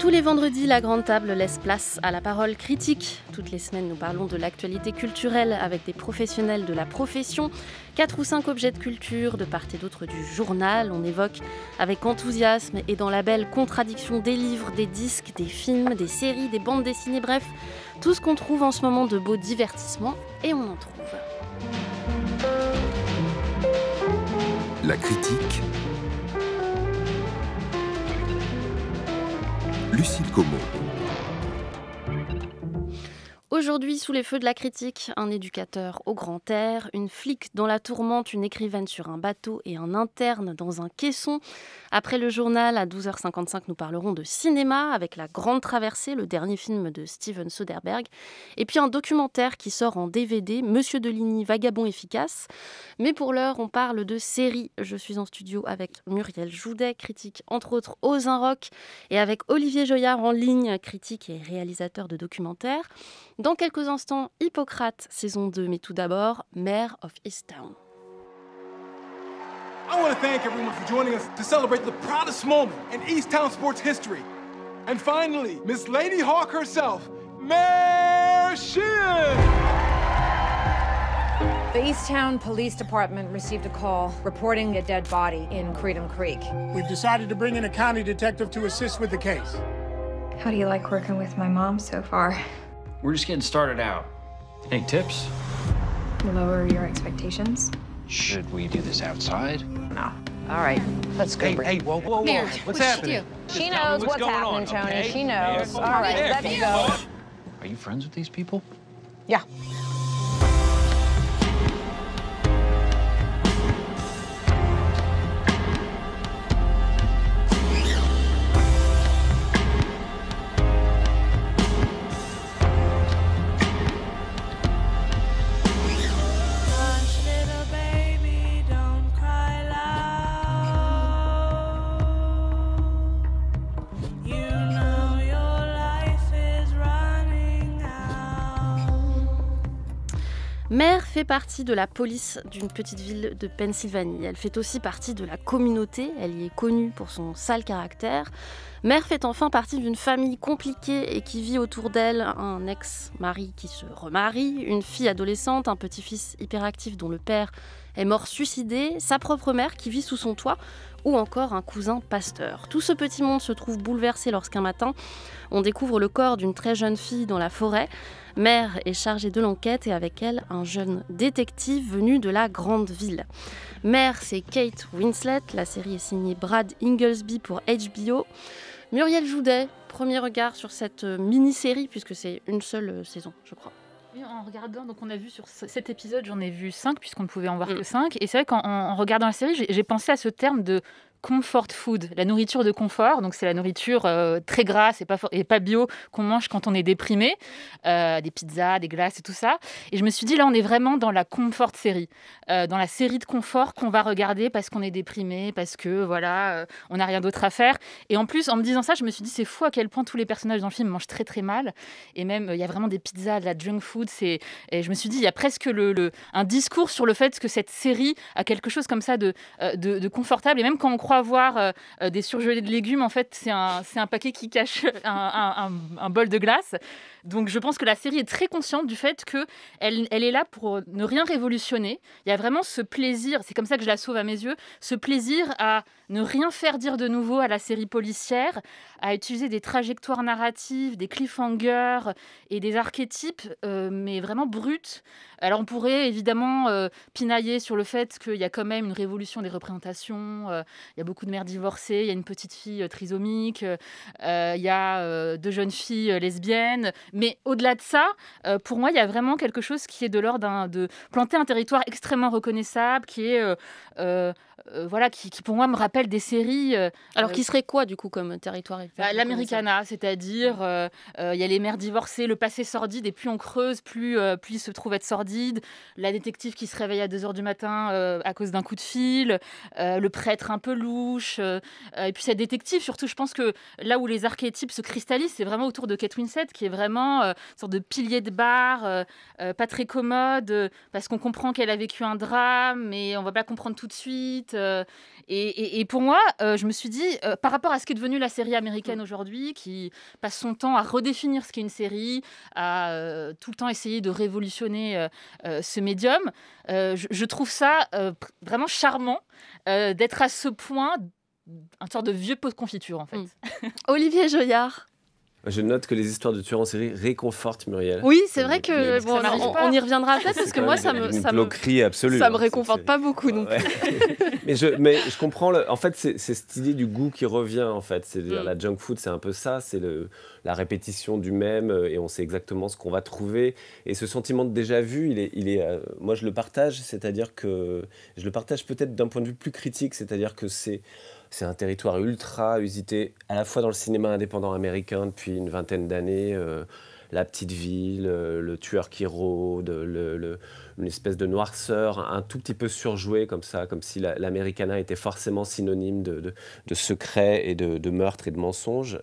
Tous les vendredis, la Grande Table laisse place à la parole critique. Toutes les semaines, nous parlons de l'actualité culturelle avec des professionnels de la profession. 4 ou 5 objets de culture de part et d'autre du journal. On évoque avec enthousiasme et dans la belle contradiction des livres, des disques, des films, des séries, des bandes dessinées, bref, tout ce qu'on trouve en ce moment de beau divertissement, et on en trouve. La critique. Lucille Comot. Aujourd'hui, sous les feux de la critique, un éducateur au grand air, une flic dans la tourmente, une écrivaine sur un bateau et un interne dans un caisson. Après le journal, à 12h55, nous parlerons de cinéma avec La Grande Traversée, le dernier film de Steven Soderbergh. Et puis un documentaire qui sort en DVD, Monsieur Deligny, vagabond efficace. Mais pour l'heure, on parle de séries. Je suis en studio avec Muriel Joudet, critique entre autres aux Un Rock, et avec Olivier Joyard en ligne, critique et réalisateur de documentaires. Dans quelques instants, Hippocrate, saison 2, mais tout d'abord, Mayor of Easttown. I want to thank everyone for joining us to celebrate the proudest moment in Easttown sports history. And finally, Miss Lady Hawk herself, Mayor Sheehan! The Easttown Police Department received a call reporting a dead body in Freedom Creek. We've decided to bring in a county detective to assist with the case. How do you like working with my mom so far? We're just getting started out. Any tips? Lower your expectations? Should we do this outside? No. All right, let's go. Hey, whoa. Mayor, What's what happening? She Just tell knows me what's going happening, on, Tony. okay? She knows. Mayor, All right, Mayor, let's go. Are you friends with these people? Yeah. Mère fait partie de la police d'une petite ville de Pennsylvanie. Elle fait aussi partie de la communauté. Elle y est connue pour son sale caractère. Mère fait enfin partie d'une famille compliquée et qui vit autour d'elle un ex-mari qui se remarie, une fille adolescente, un petit-fils hyperactif dont le père est mort suicidé, sa propre mère qui vit sous son toit ou encore un cousin pasteur. Tout ce petit monde se trouve bouleversé lorsqu'un matin, on découvre le corps d'une très jeune fille dans la forêt. Mère est chargée de l'enquête et avec elle, un jeune détective venu de la grande ville. Mère, c'est Kate Winslet. La série est signée Brad Inglesby pour HBO. Muriel Joudet, premier regard sur cette mini-série, puisque c'est une seule saison, je crois. Oui, en regardant, donc on a vu sur cet épisode, j'en ai vu 5 puisqu'on ne pouvait en voir que 5. Et c'est vrai qu'en regardant la série, j'ai pensé à ce terme de comfort food, la nourriture de confort. Donc c'est la nourriture très grasse et pas bio qu'on mange quand on est déprimé, des pizzas, des glaces et tout ça. Et je me suis dit là, on est vraiment dans la comfort série, dans la série de confort qu'on va regarder parce qu'on est déprimé, parce que voilà, on n'a rien d'autre à faire. Et en plus, en me disant ça, je me suis dit c'est fou à quel point tous les personnages dans le film mangent très très mal. Et même il y a vraiment des pizzas, de la junk food. Et je me suis dit il y a presque un discours sur le fait que cette série a quelque chose comme ça de confortable. Et même quand on croit voir des surgelés de légumes, en fait, c'est un paquet qui cache un bol de glace. Donc, je pense que la série est très consciente du fait qu'elle est là pour ne rien révolutionner. Il y a vraiment ce plaisir, c'est comme ça que je la sauve à mes yeux, ce plaisir à ne rien faire dire de nouveau à la série policière, à utiliser des trajectoires narratives, des cliffhangers et des archétypes, mais vraiment bruts. Alors, on pourrait évidemment pinailler sur le fait qu'il y a quand même une révolution des représentations. Il y a beaucoup de mères divorcées, il y a une petite fille trisomique, il y a 2 jeunes filles lesbiennes. Mais au-delà de ça, pour moi, il y a vraiment quelque chose qui est de l'ordre de planter un territoire extrêmement reconnaissable, qui est qui pour moi me rappelle des séries. Alors qui serait quoi du coup comme territoire l'Americana, c'est-à-dire il y a les mères divorcées, le passé sordide, et plus on creuse, plus il se trouve être sordide. La détective qui se réveille à 2h du matin à cause d'un coup de fil, le prêtre un peu lourd, louche, et puis cette détective, surtout, je pense que là où les archétypes se cristallisent, c'est vraiment autour de Kate Winslet, qui est vraiment une sorte de pilier de bar, pas très commode, parce qu'on comprend qu'elle a vécu un drame, mais on va pas comprendre tout de suite. Et pour moi, je me suis dit, par rapport à ce qu'est devenue la série américaine aujourd'hui, qui passe son temps à redéfinir ce qu'est une série, à tout le temps essayer de révolutionner ce médium, je trouve ça vraiment charmant d'être à ce point une sorte de vieux pot de confiture, en fait. Olivier Joyard. Je note que les histoires de tueurs en série réconfortent Muriel. Oui, c'est vrai que bon, on y reviendra peut-être parce que moi ça me réconforte pas beaucoup non plus. mais je comprends en fait c'est cette idée du goût qui revient en fait, c'est la junk food, c'est un peu ça, c'est la répétition du même et on sait exactement ce qu'on va trouver et ce sentiment de déjà vu, il est moi je le partage, c'est-à-dire que je le partage peut-être d'un point de vue plus critique, c'est-à-dire que c'est un territoire ultra usité, à la fois dans le cinéma indépendant américain depuis une vingtaine d'années, la petite ville, le tueur qui rôde, une espèce de noirceur, un tout petit peu surjoué comme ça, comme si l'Americana était forcément synonyme de secret et de meurtre et de mensonge.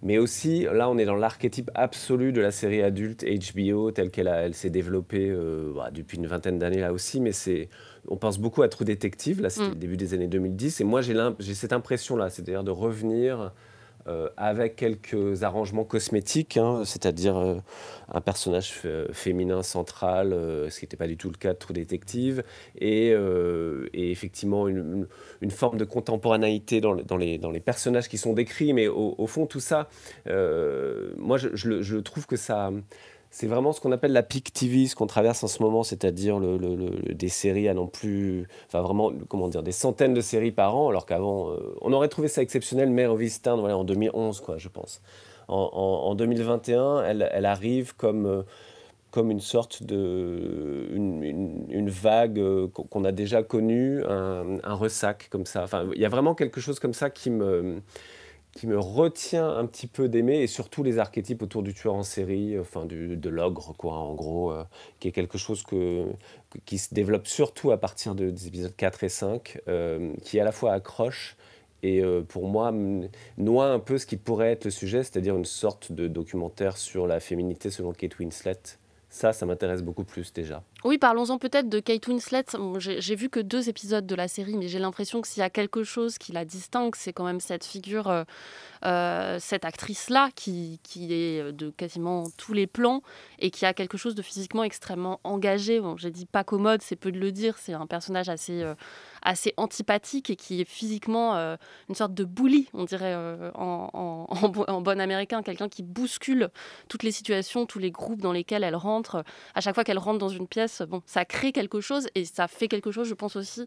Mais aussi, là, on est dans l'archétype absolu de la série adulte HBO, telle qu'elle s'est développée depuis une vingtaine d'années là aussi, mais on pense beaucoup à True Detective, là c'était le début des années 2010, et moi j'ai cette impression-là, c'est-à-dire de revenir avec quelques arrangements cosmétiques, c'est-à-dire un personnage féminin central, ce qui n'était pas du tout le cas de True Detective, et effectivement une forme de contemporanéité dans les personnages qui sont décrits, mais au fond tout ça, moi je trouve que ça... C'est vraiment ce qu'on appelle la peak TV, ce qu'on traverse en ce moment, c'est-à-dire des séries à non plus... Enfin, vraiment, comment dire, des centaines de séries par an, alors qu'avant, on aurait trouvé ça exceptionnel, mais en Town, voilà, en 2011, quoi, je pense. En 2021, elle arrive comme une sorte de... une vague qu'on a déjà connue, un ressac, comme ça. Enfin, il y a vraiment quelque chose comme ça qui me retient un petit peu d'aimer, et surtout les archétypes autour du tueur en série, enfin de l'ogre, quoi, en gros, qui est quelque chose qui se développe surtout à partir des épisodes 4 et 5, qui à la fois accroche et pour moi noie un peu ce qui pourrait être le sujet, c'est-à-dire une sorte de documentaire sur la féminité selon Kate Winslet. Ça m'intéresse beaucoup plus déjà. Oui, parlons-en peut-être de Kate Winslet. J'ai vu que 2 épisodes de la série, mais j'ai l'impression que s'il y a quelque chose qui la distingue, c'est quand même cette figure, cette actrice-là, qui est de quasiment tous les plans et qui a quelque chose de physiquement extrêmement engagé. Bon, j'ai dit pas commode, c'est peu de le dire, c'est un personnage assez antipathique et qui est physiquement une sorte de bully, on dirait en bon américain, quelqu'un qui bouscule toutes les situations, tous les groupes dans lesquels elle rentre. À chaque fois qu'elle rentre dans une pièce, bon, ça crée quelque chose et ça fait quelque chose, je pense aussi,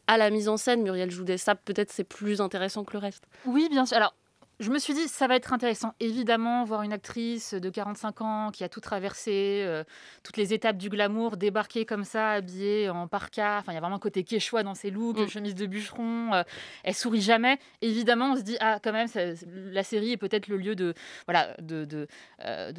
à la mise en scène. Muriel Joudet, ça peut-être c'est plus intéressant que le reste. Oui, bien sûr. Alors, je me suis dit, ça va être intéressant, évidemment, voir une actrice de 45 ans qui a tout traversé, toutes les étapes du glamour, débarquer comme ça, habillée en parka. Enfin, il y a vraiment un côté quechua dans ses looks, chemise de bûcheron. Elle sourit jamais. Évidemment, on se dit, quand même, la série est peut-être le lieu de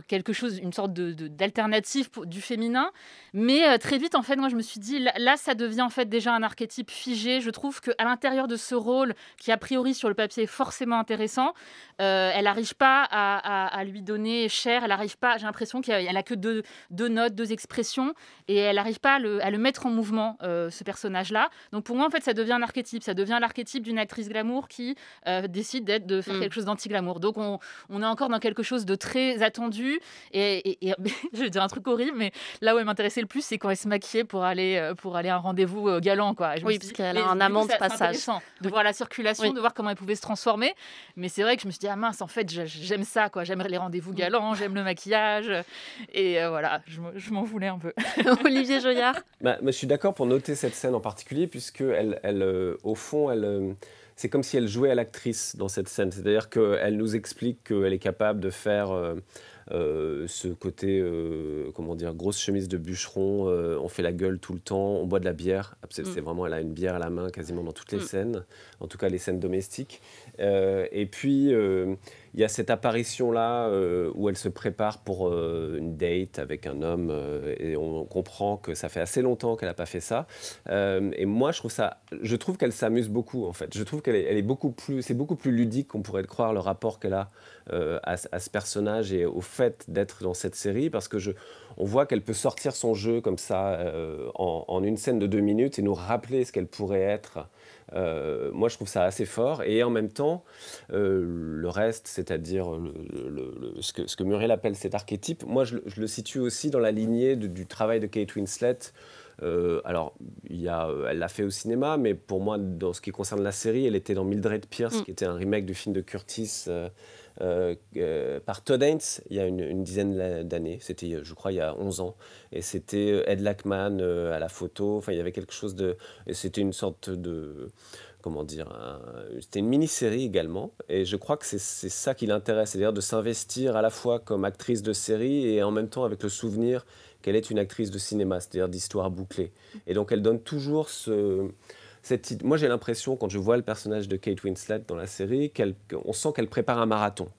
quelque chose, une sorte d'alternative du féminin. Mais très vite, en fait, moi, je me suis dit, là, ça devient en fait déjà un archétype figé. Je trouve qu'à l'intérieur de ce rôle, qui a priori sur le papier est forcément intéressant, elle n'arrive pas à lui donner chair, elle n'arrive pas, j'ai l'impression qu'elle n'a que deux notes, 2 expressions, et elle n'arrive pas à le mettre en mouvement, ce personnage-là. Donc pour moi, en fait, ça devient un archétype, ça devient l'archétype d'une actrice glamour qui décide de faire quelque chose d'anti-glamour. Donc on est encore dans quelque chose de très attendu, et je vais dire un truc horrible, mais là où elle m'intéressait le plus, c'est quand elle se maquillait pour aller à un rendez-vous galant, quoi. Oui, parce qu'elle a un amant de passage. De voir la circulation, de voir comment elle pouvait se transformer, mais c'est vrai que je me suis dit, ah mince, en fait, j'aime ça, quoi. J'aime les rendez-vous galants, j'aime le maquillage. Et voilà, je m'en voulais un peu. Olivier Joyard. Moi, je suis d'accord pour noter cette scène en particulier, puisque au fond, c'est comme si elle jouait à l'actrice dans cette scène. C'est-à-dire qu'elle nous explique qu'elle est capable de faire ce côté, grosse chemise de bûcheron, on fait la gueule tout le temps, on boit de la bière. C'est vraiment, elle a une bière à la main quasiment dans toutes les scènes, en tout cas les scènes domestiques. Et puis, il il y a cette apparition-là où elle se prépare pour une date avec un homme et on comprend que ça fait assez longtemps qu'elle n'a pas fait ça. Et moi, je trouve qu'elle s'amuse beaucoup, en fait. Je trouve qu'elle est beaucoup plus ludique qu'on pourrait le croire, le rapport qu'elle a à ce personnage et au fait d'être dans cette série, parce que on voit qu'elle peut sortir son jeu comme ça en une scène de 2 minutes et nous rappeler ce qu'elle pourrait être. Moi, je trouve ça assez fort. Et en même temps, le reste, c'est-à-dire ce que Muriel appelle cet archétype, moi, je le situe aussi dans la lignée du travail de Kate Winslet. Alors, elle l'a fait au cinéma, mais pour moi, dans ce qui concerne la série, elle était dans Mildred Pierce, qui était un remake du film de Curtis par Todd Haynes il y a une dizaine d'années. C'était, je crois, il y a 11 ans. Et c'était Ed Lachman à la photo. Enfin, il y avait quelque chose de... Et c'était une sorte de... Comment dire, c'était une mini-série également, et je crois que c'est ça qui l'intéresse, c'est-à-dire de s'investir à la fois comme actrice de série et en même temps avec le souvenir qu'elle est une actrice de cinéma, c'est-à-dire d'histoire bouclée. Et donc elle donne toujours moi j'ai l'impression, quand je vois le personnage de Kate Winslet dans la série, on sent qu'elle prépare un marathon.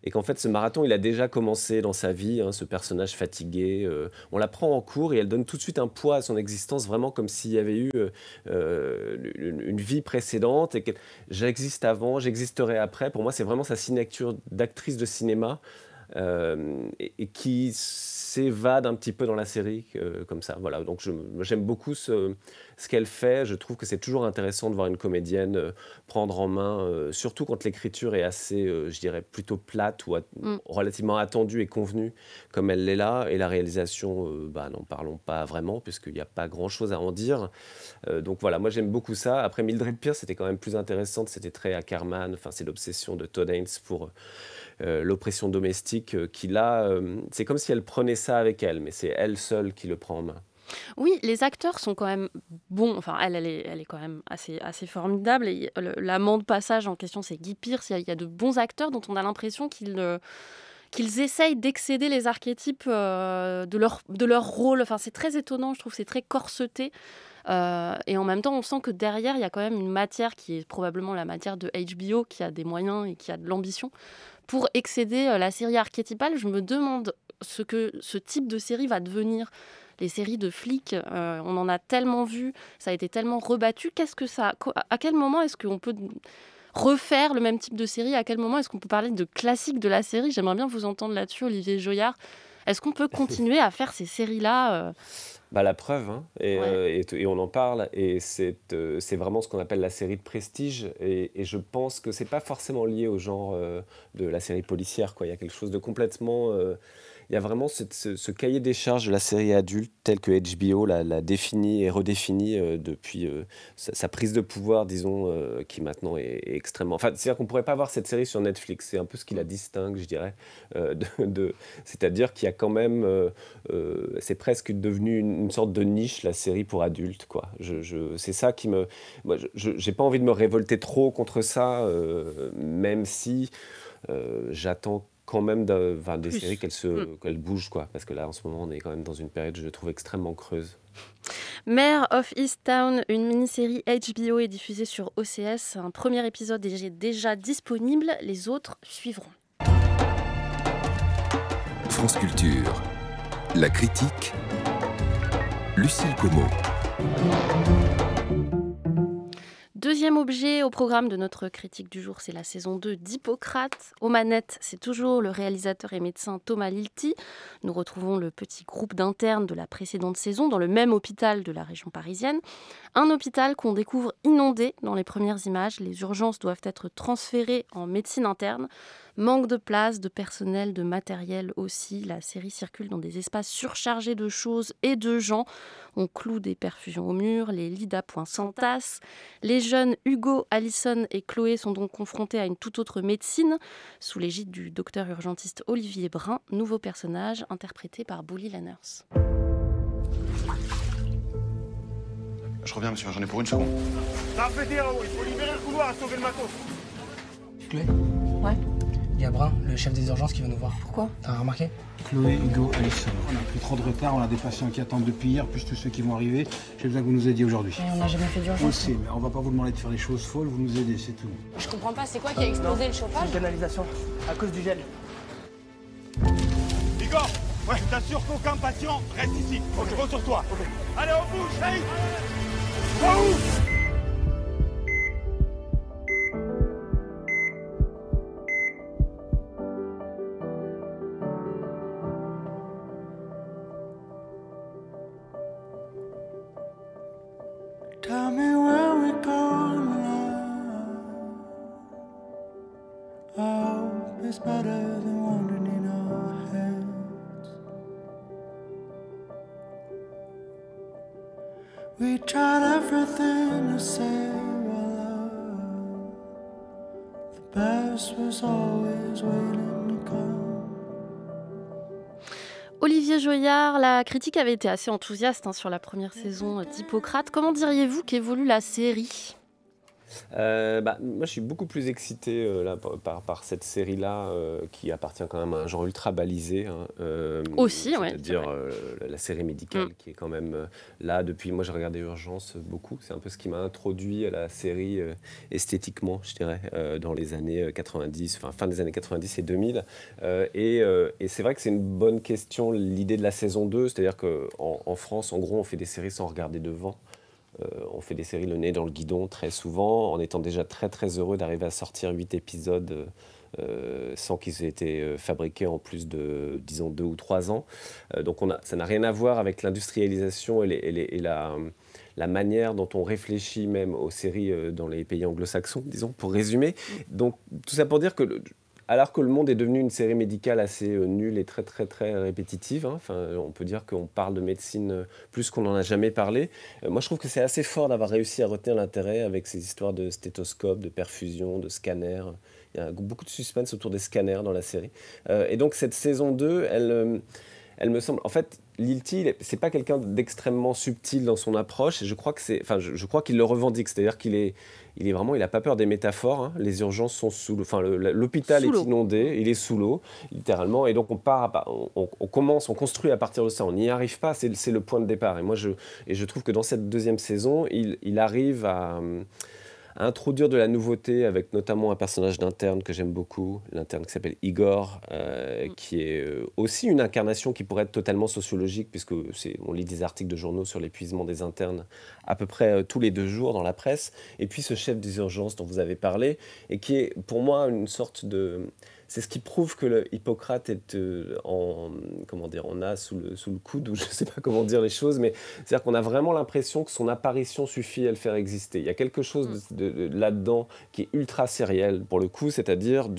Et qu'en fait ce marathon, il a déjà commencé dans sa vie, ce personnage fatigué. On la prend en cours et elle donne tout de suite un poids à son existence, vraiment comme s'il y avait eu une vie précédente et que j'existe avant, j'existerai après. Pour moi, c'est vraiment sa signature d'actrice de cinéma et qui s'évade un petit peu dans la série comme ça. Voilà. Donc j'aime beaucoup ce qu'elle fait. Je trouve que c'est toujours intéressant de voir une comédienne prendre en main, surtout quand l'écriture est assez, je dirais, plutôt plate ou relativement attendue et convenue, comme elle l'est là. Et la réalisation, n'en parlons pas vraiment, puisqu'il n'y a pas grand-chose à en dire. Donc voilà, moi j'aime beaucoup ça. Après, Mildred Pierce, c'était quand même plus intéressante. C'était très Ackerman. Enfin, c'est l'obsession de Todd Haynes pour l'oppression domestique qui là, c'est comme si elle prenait ça avec elle, mais c'est elle seule qui le prend en main. Oui, les acteurs sont quand même bons. Enfin, elle est quand même assez formidable. Et l'amant de passage en question, c'est Guy Pearce. Il y a de bons acteurs dont on a l'impression qu'ils essayent d'excéder les archétypes de leur rôle. Enfin, c'est très étonnant, je trouve, c'est très corseté. Et en même temps, on sent que derrière, il y a quand même une matière qui est probablement la matière de HBO, qui a des moyens et qui a de l'ambition pour excéder la série archétypale. Je me demande ce que ce type de série va devenir. Les séries de flics, on en a tellement vu, ça a été tellement rebattu. À quel moment est-ce qu'on peut refaire le même type de série? À quel moment est-ce qu'on peut parler de classique de la série? J'aimerais bien vous entendre là-dessus, Olivier Joyard. Est-ce qu'on peut continuer à faire ces séries-là La preuve, et on en parle, et c'est vraiment ce qu'on appelle la série de prestige, et je pense que c'est pas forcément lié au genre de la série policière, quoi. Il y a quelque chose de complètement... il y a vraiment ce cahier des charges de la série adulte tel que HBO l'a défini et redéfini depuis sa prise de pouvoir, disons, qui maintenant est extrêmement... Enfin, c'est-à-dire qu'on ne pourrait pas voir cette série sur Netflix. C'est un peu ce qui la distingue, je dirais. C'est-à-dire qu'il y a quand même... c'est presque devenu une sorte de niche, la série pour adultes, quoi. C'est ça qui me... Moi, j'ai pas envie de me révolter trop contre ça, même si j'attends quand même des séries qu'elles bougent, quoi. Parce que là, en ce moment, on est quand même dans une période, je trouve, extrêmement creuse. Mare of Easttown, une mini-série HBO est diffusée sur OCS. Un premier épisode est déjà disponible, les autres suivront. France Culture, la critique, Lucille Como. Deuxième objet au programme de notre critique du jour, c'est la saison 2 d'Hippocrate. Aux manettes, c'est toujours le réalisateur et médecin Thomas Lilti. Nous retrouvons le petit groupe d'internes de la précédente saison dans le même hôpital de la région parisienne. Un hôpital qu'on découvre inondé dans les premières images. Les urgences doivent être transférées en médecine interne. Manque de place, de personnel, de matériel aussi. La série circule dans des espaces surchargés de choses et de gens. On cloue des perfusions au mur, les lits d'appoint s'entassent. Les jeunes Hugo, Alison et Chloé sont donc confrontés à une toute autre médecine, sous l'égide du docteur urgentiste Olivier Brun, nouveau personnage interprété par Bully Lanners. Je reviens, monsieur, j'en ai pour une seconde. Ça fait dire, il faut libérer le couloir à sauver le matos. Clé ? Ouais. Il y a Brun, le chef des urgences, qui va nous voir. Pourquoi? T'as remarqué? Chloé, Hugo, Alison. On a pris trop de retard, on a des patients qui attendent depuis hier, plus tous ceux qui vont arriver. J'ai besoin que vous nous aidiez aujourd'hui. Mais on n'a jamais fait On le d'urgence. sait, mais on va pas vous demander de faire des choses folles, vous nous aidez, c'est tout. Je comprends pas, c'est quoi qui a explosé le chauffage? Une canalisation, à cause du gel. Igor, ouais, t'assures qu'aucun patient reste ici. Ok, je compte sur toi. Okay. Allez, on bouge, hey! Tell me where we go now. I hope it's better than wandering in our heads. We tried everything to save our love. The best was always waiting to come. Olivier Joyard, la critique avait été assez enthousiaste sur la première saison d'Hippocrate. Comment diriez-vous qu'évolue la série ? Moi, je suis beaucoup plus excité là, par cette série-là, qui appartient quand même à un genre ultra balisé. Aussi, oui. C'est-à-dire la série médicale, qui est quand même là depuis... Moi, j'ai regardé Urgence beaucoup. C'est un peu ce qui m'a introduit à la série esthétiquement, je dirais, dans les années 90, enfin fin des années 90 et 2000. Et c'est vrai que c'est une bonne question, l'idée de la saison 2. C'est-à-dire qu'en France, en gros, on fait des séries sans regarder devant. On fait des séries le nez dans le guidon très souvent, en étant déjà très très heureux d'arriver à sortir 8 épisodes sans qu'ils aient été fabriqués en plus de, disons, 2 ou 3 ans. Donc ça n'a rien à voir avec l'industrialisation et la manière dont on réfléchit même aux séries dans les pays anglo-saxons, disons, pour résumer. Donc tout ça pour dire que... Alors que le monde est devenu une série médicale assez nulle et très très très répétitive, enfin, on peut dire qu'on parle de médecine plus qu'on n'en a jamais parlé. Moi je trouve que c'est assez fort d'avoir réussi à retenir l'intérêt avec ces histoires de stéthoscope, de perfusion, de scanner. Il y a beaucoup de suspense autour des scanners dans la série. Et donc cette saison 2, elle me semble... En fait, Lilti, c'est pas quelqu'un d'extrêmement subtil dans son approche, et je crois qu'il le revendique, c'est-à-dire qu'il a pas peur des métaphores, hein. Les urgences sont sous l'eau, enfin l'hôpital est inondé, il est sous l'eau, littéralement, et donc on construit à partir de ça, on n'y arrive pas, c'est le point de départ. Et moi je trouve que dans cette deuxième saison, il arrive à introduire de la nouveauté avec notamment un personnage d'interne que j'aime beaucoup, l'interne qui s'appelle Igor, qui est aussi une incarnation qui pourrait être totalement sociologique, puisque on lit des articles de journaux sur l'épuisement des internes à peu près tous les 2 jours dans la presse, et puis ce chef des urgences dont vous avez parlé, et qui est pour moi une sorte de... C'est ce qui prouve que Hippocrate est on a sous le coude, ou je ne sais pas comment dire les choses, mais c'est-à-dire qu'on a vraiment l'impression que son apparition suffit à le faire exister. Il y a quelque chose là-dedans qui est ultra sériel, pour le coup, c'est-à-dire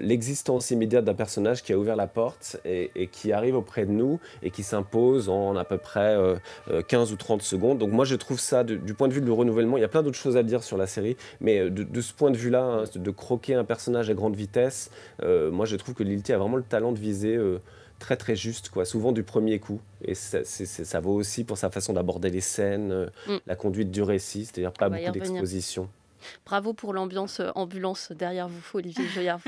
l'existence immédiate d'un personnage qui a ouvert la porte et qui arrive auprès de nous et qui s'impose en à peu près 15 ou 30 secondes. Donc moi je trouve ça, du point de vue du renouvellement, il y a plein d'autres choses à dire sur la série, mais de ce point de vue-là, hein, de croquer un personnage à grande vitesse, moi je trouve que Lilti a vraiment le talent de viser très très juste, quoi, souvent du premier coup. Et ça vaut aussi pour sa façon d'aborder les scènes, la conduite du récit, c'est-à-dire pas beaucoup d'exposition. Bravo pour l'ambiance ambulance derrière vous, Olivier Joyard,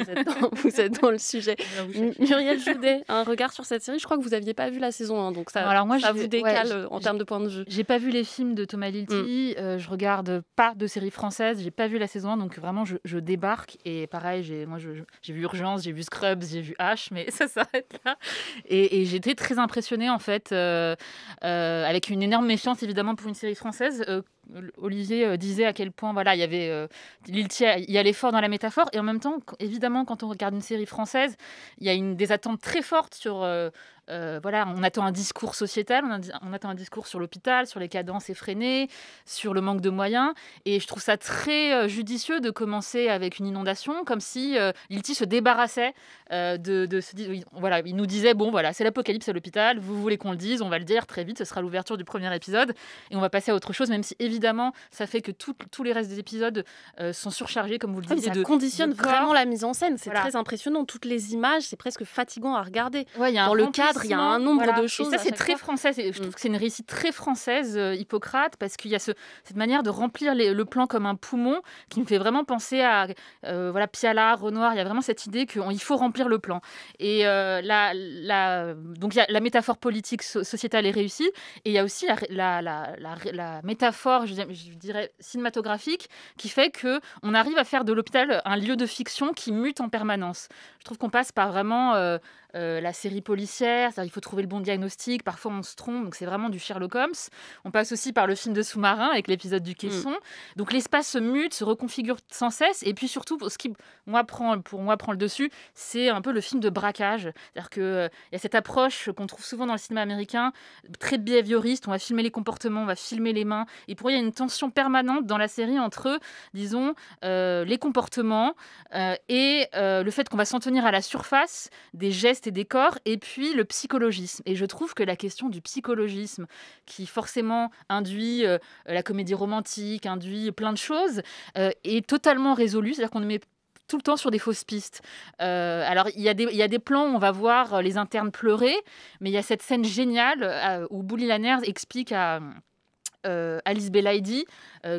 vous êtes dans le sujet. Muriel Joudet, un regard sur cette série. Je crois que vous n'aviez pas vu la saison 1, donc ça vous décale en termes de point de vue. J'ai pas vu les films de Thomas Lilti, je regarde pas de séries françaises, j'ai pas vu la saison 1, donc vraiment je débarque. Et pareil, j'ai vu Urgence, j'ai vu Scrubs, j'ai vu H, mais ça s'arrête là. Et j'étais très impressionnée en fait, avec une énorme méfiance évidemment pour une série française. Olivier disait à quel point il y avait Lilti, il y a l'effort dans la métaphore, et en même temps, évidemment, quand on regarde une série française, il y a des attentes très fortes sur... on attend un discours sociétal, on attend un discours sur l'hôpital, sur les cadences effrénées, sur le manque de moyens. Et je trouve ça très judicieux de commencer avec une inondation, comme si Lilti se débarrassait de se dire... Voilà, il nous disait, c'est l'apocalypse à l'hôpital, vous voulez qu'on le dise, on va le dire très vite, ce sera l'ouverture du premier épisode, et on va passer à autre chose, même si évidemment, ça fait que tous les restes des épisodes sont surchargés, comme vous le disiez. Ça conditionne vraiment la mise en scène, c'est très impressionnant. Toutes les images, c'est presque fatigant à regarder. Ouais, dans le cadre il y a un nombre de choses. Et ça, c'est très français. Je trouve que c'est une réussite très française, Hippocrate, parce qu'il y a cette manière de remplir le plan comme un poumon qui me fait vraiment penser à Piala, Renoir. Il y a vraiment cette idée qu'il faut remplir le plan. Et donc, la métaphore politique, sociétale est réussie. Et il y a aussi la métaphore, je dirais, cinématographique qui fait qu'on arrive à faire de l'hôpital un lieu de fiction qui mute en permanence. Je trouve qu'on passe par vraiment la série policière, c'est-à-dire il faut trouver le bon diagnostic, parfois on se trompe, donc c'est vraiment du Sherlock Holmes. On passe aussi par le film de sous-marin avec l'épisode du caisson. Donc l'espace se mute, se reconfigure sans cesse, et puis surtout, ce qui pour moi prend le dessus, c'est un peu le film de braquage. C'est-à-dire qu'il y a cette approche qu'on trouve souvent dans le cinéma américain, très behavioriste, on va filmer les comportements, on va filmer les mains, et pour moi il y a une tension permanente dans la série entre, disons, les comportements et le fait qu'on va s'en tenir à la surface des gestes et des corps, et puis le psychologisme. Et je trouve que la question du psychologisme, qui forcément induit la comédie romantique, induit plein de choses, est totalement résolue. C'est-à-dire qu'on met tout le temps sur des fausses pistes. Alors, il y a des plans où on va voir les internes pleurer, mais il y a cette scène géniale où Bouli Lanners explique à Alice Belaïdi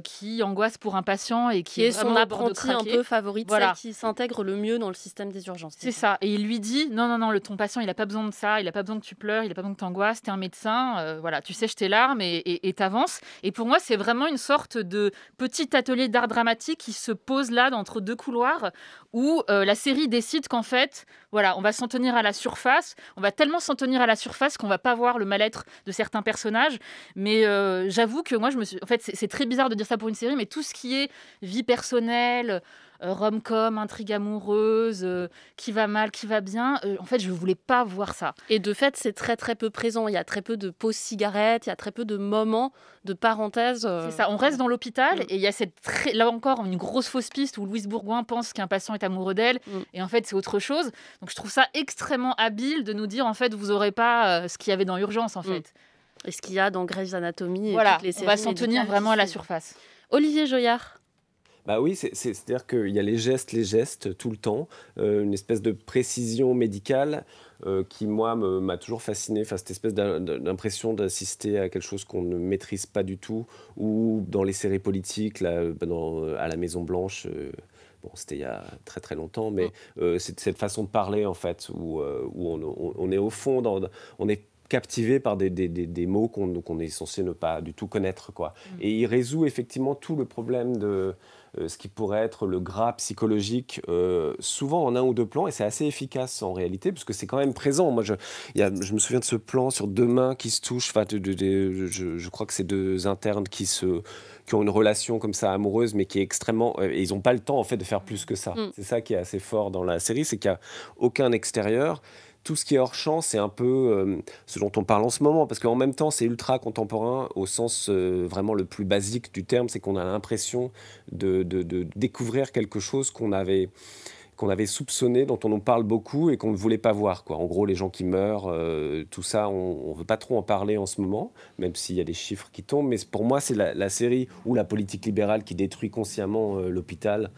qui angoisse pour un patient et qui est son apprenti un peu favorite, celle qui s'intègre le mieux dans le système des urgences. C'est ça. Et il lui dit non, ton patient, il n'a pas besoin de ça, il n'a pas besoin que tu pleures, il n'a pas besoin que tu angoisses, tu es un médecin, tu sèches tes larmes et t'avances. Et pour moi, c'est vraiment une sorte de petit atelier d'art dramatique qui se pose là, entre deux couloirs, où la série décide qu'en fait, on va s'en tenir à la surface, on va tellement s'en tenir à la surface qu'on va pas voir le mal-être de certains personnages. Mais j'avoue que moi, en fait, c'est très bizarre de dire ça pour une série, mais tout ce qui est vie personnelle, rom-com, intrigue amoureuse, qui va mal, qui va bien, en fait, je voulais pas voir ça. Et de fait, c'est très très peu présent. Il y a très peu de pauses cigarettes, il y a très peu de moments de parenthèse. C'est ça, on reste dans l'hôpital et il y a là encore une grosse fausse piste où Louise Bourgoin pense qu'un patient est amoureux d'elle et en fait, c'est autre chose. Donc, je trouve ça extrêmement habile de nous dire, en fait, vous n'aurez pas ce qu'il y avait dans Urgence, en fait. Et ce qu'il y a dans Grey's Anatomy et toutes les séries. On va s'en tenir vraiment à la surface. Olivier Joyard. Bah oui, c'est-à-dire qu'il y a les gestes tout le temps, une espèce de précision médicale qui, moi, m'a toujours fasciné. Enfin, cette espèce d'impression d'assister à quelque chose qu'on ne maîtrise pas du tout, ou dans les séries politiques, là, à la Maison-Blanche... c'était il y a très très longtemps, mais c'est cette façon de parler, en fait, où on est au fond, on est captivé par des mots qu'on est censé ne pas du tout connaître, quoi. Et il résout effectivement tout le problème de ce qui pourrait être le gras psychologique, souvent en un ou deux plans, et c'est assez efficace en réalité, parce que c'est quand même présent. Moi, je me souviens de ce plan sur deux mains qui se touchent, je crois que c'est deux internes qui ont une relation comme ça amoureuse, mais qui est extrêmement... et ils n'ont pas le temps, en fait, de faire plus que ça. C'est ça qui est assez fort dans la série, c'est qu'il n'y a aucun extérieur. Tout ce qui est hors champ, c'est un peu ce dont on parle en ce moment, parce qu'en même temps, c'est ultra contemporain au sens vraiment le plus basique du terme, c'est qu'on a l'impression de découvrir quelque chose qu'on avait soupçonné, dont on nous parle beaucoup et qu'on ne voulait pas voir, quoi. En gros, les gens qui meurent, tout ça, on ne veut pas trop en parler en ce moment, même s'il y a des chiffres qui tombent. Mais pour moi, c'est la série ou la politique libérale qui détruit consciemment l'hôpital,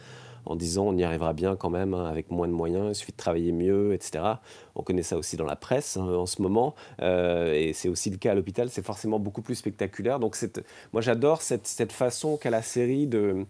en disant on y arrivera bien quand même, hein, avec moins de moyens, il suffit de travailler mieux, etc. On connaît ça aussi dans la presse en ce moment, et c'est aussi le cas à l'hôpital, c'est forcément beaucoup plus spectaculaire. Donc moi j'adore cette façon qu'a la série de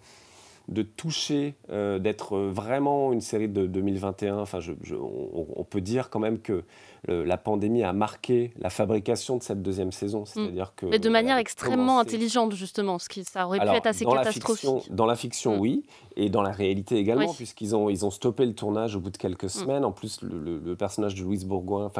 toucher, d'être vraiment une série de 2021. Enfin, on peut dire quand même que la pandémie a marqué la fabrication de cette deuxième saison. C'est-à-dire que, mais de manière extrêmement intelligente, justement, ça aurait pu être assez catastrophique. Dans la fiction, oui, et dans la réalité également, puisqu'ils ont stoppé le tournage au bout de quelques semaines. En plus, le personnage de Louise Bourgoin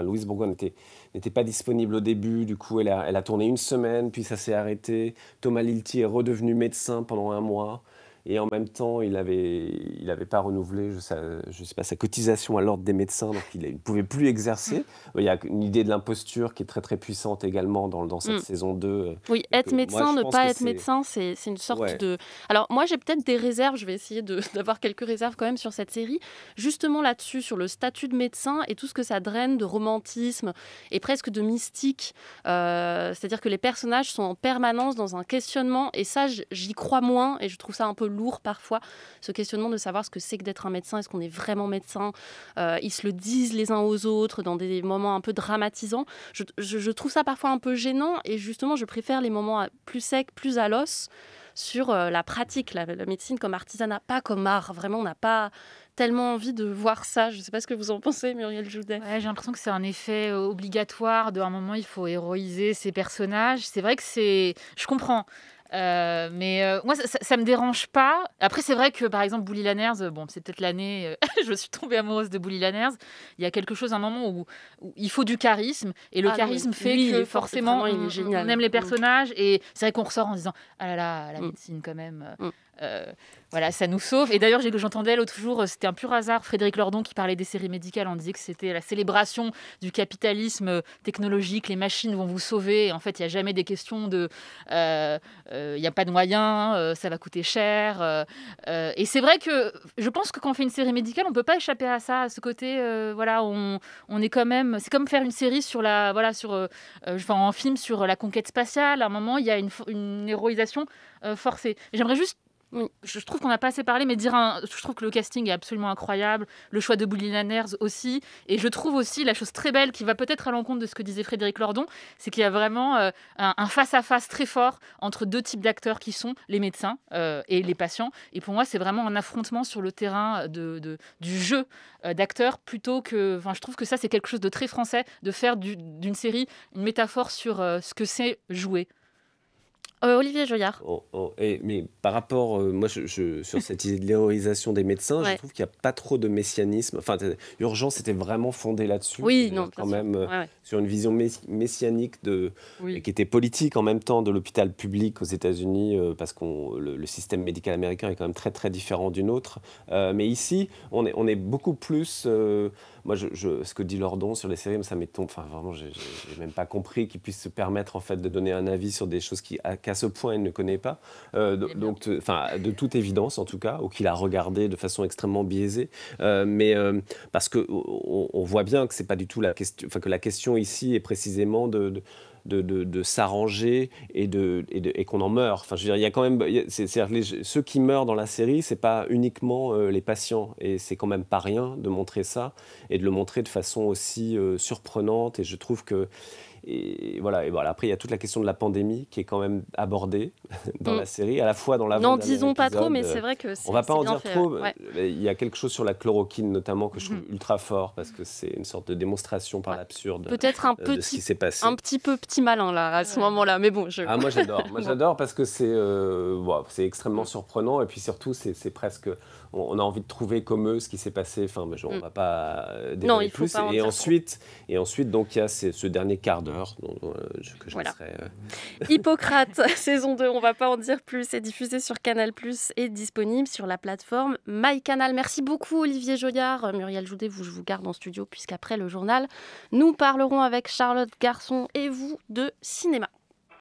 n'était pas disponible au début. Du coup, elle a tourné une semaine, puis ça s'est arrêté. Thomas Lilti est redevenu médecin pendant 1 mois. Et en même temps, il avait pas renouvelé, je sais pas, sa cotisation à l'ordre des médecins, donc il ne pouvait plus exercer. Il y a une idée de l'imposture qui est très très puissante également dans cette saison 2. Oui, être médecin, ne pas être médecin, c'est une sorte de... Alors moi, j'ai peut-être des réserves, je vais essayer d'avoir quelques réserves quand même sur cette série, justement là-dessus, sur le statut de médecin et tout ce que ça draine de romantisme et presque de mystique. C'est-à-dire que les personnages sont en permanence dans un questionnement, et ça, j'y crois moins, et je trouve ça un peu lourd parfois, ce questionnement de savoir ce que c'est que d'être un médecin, est-ce qu'on est vraiment médecin. Ils se le disent les uns aux autres dans des moments un peu dramatisants. Je trouve ça parfois un peu gênant et justement je préfère les moments plus secs, plus à l'os sur la pratique, la médecine comme artisanat, pas comme art. Vraiment, on n'a pas tellement envie de voir ça. Je ne sais pas ce que vous en pensez, Muriel Joudet. Ouais, j'ai l'impression que c'est un effet obligatoire. D'un moment, il faut héroïser ces personnages. C'est vrai que c'est... Je comprends. Mais moi, ça me dérange pas. Après, c'est vrai que, par exemple, Bully Lanners, bon, c'est peut-être l'année... je suis tombée amoureuse de Bully Lanners. Il y a quelque chose, un moment où il faut du charisme. Et le charisme fait que, forcément, on aime les personnages. Et c'est vrai qu'on ressort en se disant « Ah là là, la médecine, quand même... Voilà, ça nous sauve. Et d'ailleurs, j'entendais l'autre jour, c'était un pur hasard, Frédéric Lordon qui parlait des séries médicales, on disait que c'était la célébration du capitalisme technologique, les machines vont vous sauver. Et en fait, il n'y a jamais des questions de il n'y a pas de moyens, ça va coûter cher. Et c'est vrai que je pense que quand on fait une série médicale, on ne peut pas échapper à ça, à ce côté, voilà, on est quand même... C'est comme faire une série sur un film sur la conquête spatiale. À un moment, il y a une héroïsation forcée. Et j'aimerais juste... Oui, je trouve qu'on n'a pas assez parlé, mais je trouve que le casting est absolument incroyable, le choix de Bully Lanners aussi, et je trouve aussi la chose très belle qui va peut-être à l'encontre de ce que disait Frédéric Lordon, c'est qu'il y a vraiment un face-à-face très fort entre deux types d'acteurs qui sont les médecins et les patients, et pour moi c'est vraiment un affrontement sur le terrain du jeu d'acteurs plutôt que... Enfin, je trouve que ça c'est quelque chose de très français, de faire d'une série une métaphore sur ce que c'est jouer. Olivier Joyard. Mais par rapport, moi, sur cette idée de l'héroïsation des médecins, je trouve qu'il n'y a pas trop de messianisme. Enfin, Urgence était vraiment fondée là-dessus. Oui, non, quand même, sur une vision messianique qui était politique en même temps de l'hôpital public aux États-Unis, parce que le système médical américain est quand même très, très différent du nôtre. Mais ici, on est beaucoup plus... Moi, ce que dit Lordon sur les séries, ça m'étonne. Enfin, vraiment, j'ai même pas compris qu'il puisse se permettre en fait de donner un avis sur des choses qu'à ce point il ne connaît pas. Donc, de toute évidence, en tout cas, ou qu'il a regardé de façon extrêmement biaisée. Parce que on voit bien que c'est pas du tout la question. Enfin, que la question ici est précisément de s'arranger et qu'on en meurt. Enfin, je veux dire, il y a quand même... ceux qui meurent dans la série, c'est pas uniquement les patients. Et c'est quand même pas rien de montrer ça et de le montrer de façon aussi surprenante. Et je trouve que... Et voilà. Après, il y a toute la question de la pandémie qui est quand même abordée dans la série, à la fois dans l'avant-dernier épisode. Non, disons pas trop, mais c'est vrai que c'est... On va pas en dire fait, trop. ouais. Il y a quelque chose sur la chloroquine, notamment, que je trouve ultra fort, parce que c'est une sorte de démonstration par l'absurde peut-être de ce qui s'est passé. Un petit peu petit malin, là, à ce moment-là. Mais bon, moi, j'adore. Moi, j'adore parce que c'est extrêmement surprenant. Et puis surtout, c'est presque... On a envie de trouver comme eux ce qui s'est passé. Enfin, on ne va pas dévoiler plus. Pas et ensuite, donc, il y a ce dernier quart d'heure que je laisserai... Hippocrate, saison 2, on ne va pas en dire plus. C'est diffusé sur Canal+, et disponible sur la plateforme MyCanal. Merci beaucoup, Olivier Joyard. Muriel Joudet, je vous garde en studio, puisqu'après le journal, nous parlerons avec Charlotte Garçon et vous de cinéma.